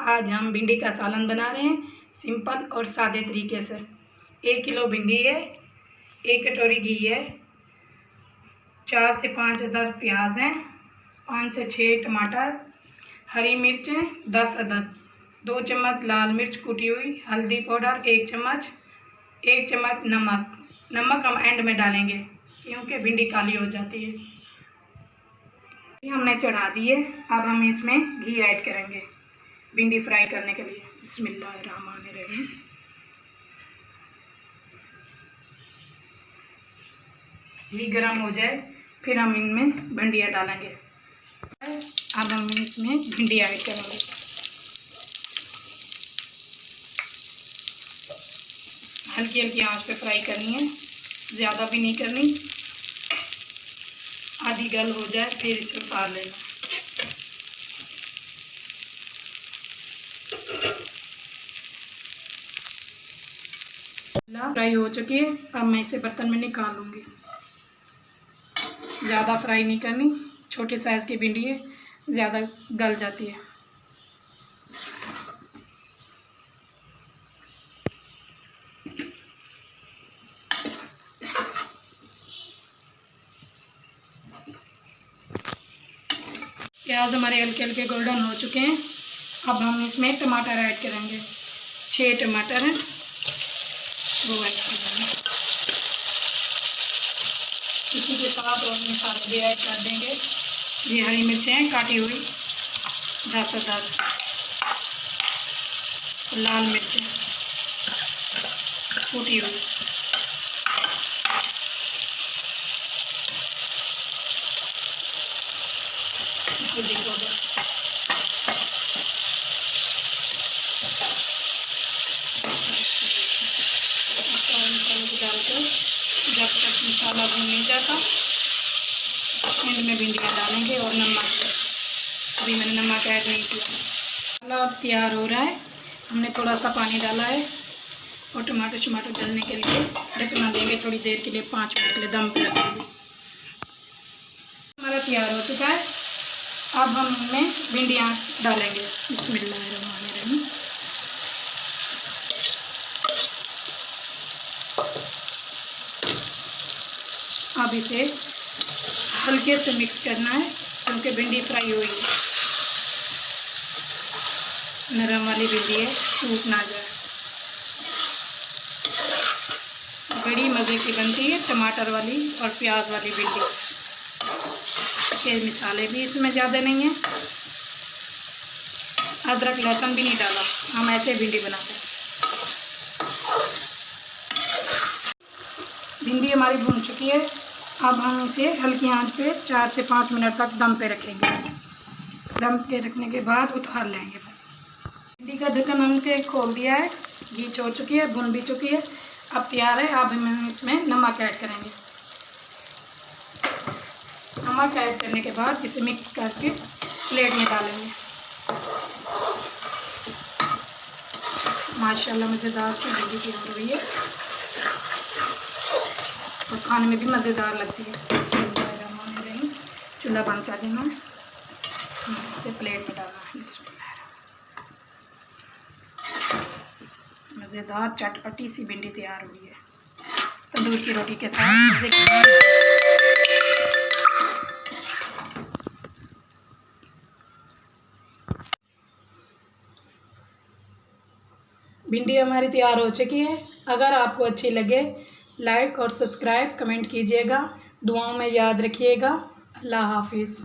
आज हम भिंडी का सालन बना रहे हैं, सिंपल और सादे तरीके से। 1 किलो भिंडी है, 1 कटोरी घी है, 4 से 5 अदद प्याज हैं, 5 से 6 टमाटर, हरी मिर्चें 10 अदद, 2 चम्मच लाल मिर्च कुटी हुई, हल्दी पाउडर 1 चम्मच, 1 चम्मच नमक हम एंड में डालेंगे क्योंकि भिंडी काली हो जाती है। हमने चढ़ा दिए, अब हम इसमें घी ऐड करेंगे भिंडी फ्राई करने के लिए। बिस्मिल्लाहिर्रहमानिर्रहीम। घी गरम हो जाए फिर हम इनमें भिंडियाँ डालेंगे। अब हम इसमें भिंडी ऐड करेंगे। हल्की हल्की आंच पे फ्राई करनी है, ज़्यादा भी नहीं करनी। आधी गल हो जाए फिर इसे उतार लेना। फ्राई हो चुकी है, अब मैं इसे बर्तन में निकाल लूँगी। ज़्यादा फ्राई नहीं करनी, छोटे साइज़ की भिंडी है, ज़्यादा गल जाती है। प्याज हमारे हल्के हल्के गोल्डन हो चुके हैं। अब हम इसमें टमाटर ऐड करेंगे। 6 टमाटर हैं, वो ऐड करेंगे। इसी के साथ और मसाले भी ऐड कर देंगे। ये हरी मिर्चें हैं काटी हुई 10 अदद, लाल मिर्चें कुटी हुई, हल्दी पाउडर, डालकर जब तक मसाला भून नहीं जाता एंड में भिंडियाँ डालेंगे और नमक। अभी मैंने नमक ऐड नहीं किया। मसाला अब तैयार हो रहा है। हमने थोड़ा सा पानी डाला है और टमाटर डालने के लिए ढकना देंगे थोड़ी देर के लिए, 5 मिनट के लिए दम पे रखेंगे। हमारा तैयार हो चुका है। अब हम इनमें भिंडियाँ डालेंगे। बिस्मिल्लाहिर्रहमानिर्रहीम। अब इसे हल्के से मिक्स करना है क्योंकि भिंडी फ्राई हुई है। नरम वाली भिंडी है, टूट ना जाए। बड़ी मज़े की बनती है टमाटर वाली और प्याज वाली भिंडी। के मसाले भी इसमें ज़्यादा नहीं है, अदरक लहसुन भी नहीं डाला, हम ऐसे भिंडी बनाते हैं। भिंडी हमारी भून चुकी है। अब हम इसे हल्की आंच पे 4 से 5 मिनट तक दम पे रखेंगे। दम पे रखने के बाद उतार लेंगे बस। भिंडी का ढक्कन हमने खोल दिया है, घी छोड़ चुकी है, भुन भी चुकी है, अब तैयार है। अब हम इसमें नमक ऐड करेंगे। नमक ऐड करने के बाद इसे मिक्स करके प्लेट में डालेंगे। माशाल्लाह मज़ेदार सी भिंडी तैयार हुई है और खाने में भी मज़ेदार लगती है। बिस्मिल्लाहिर्रहमानिर्रहीम। चूल्हा बंद कर देना, इसे प्लेट में डालना है। मज़ेदार चटपटी सी भिंडी तैयार हुई है तंदूर की रोटी के साथ। भिंडी हमारी तैयार हो चुकी है। अगर आपको अच्छी लगे लाइक और सब्सक्राइब कमेंट कीजिएगा। दुआओं में याद रखिएगा। अल्लाह हाफिज़।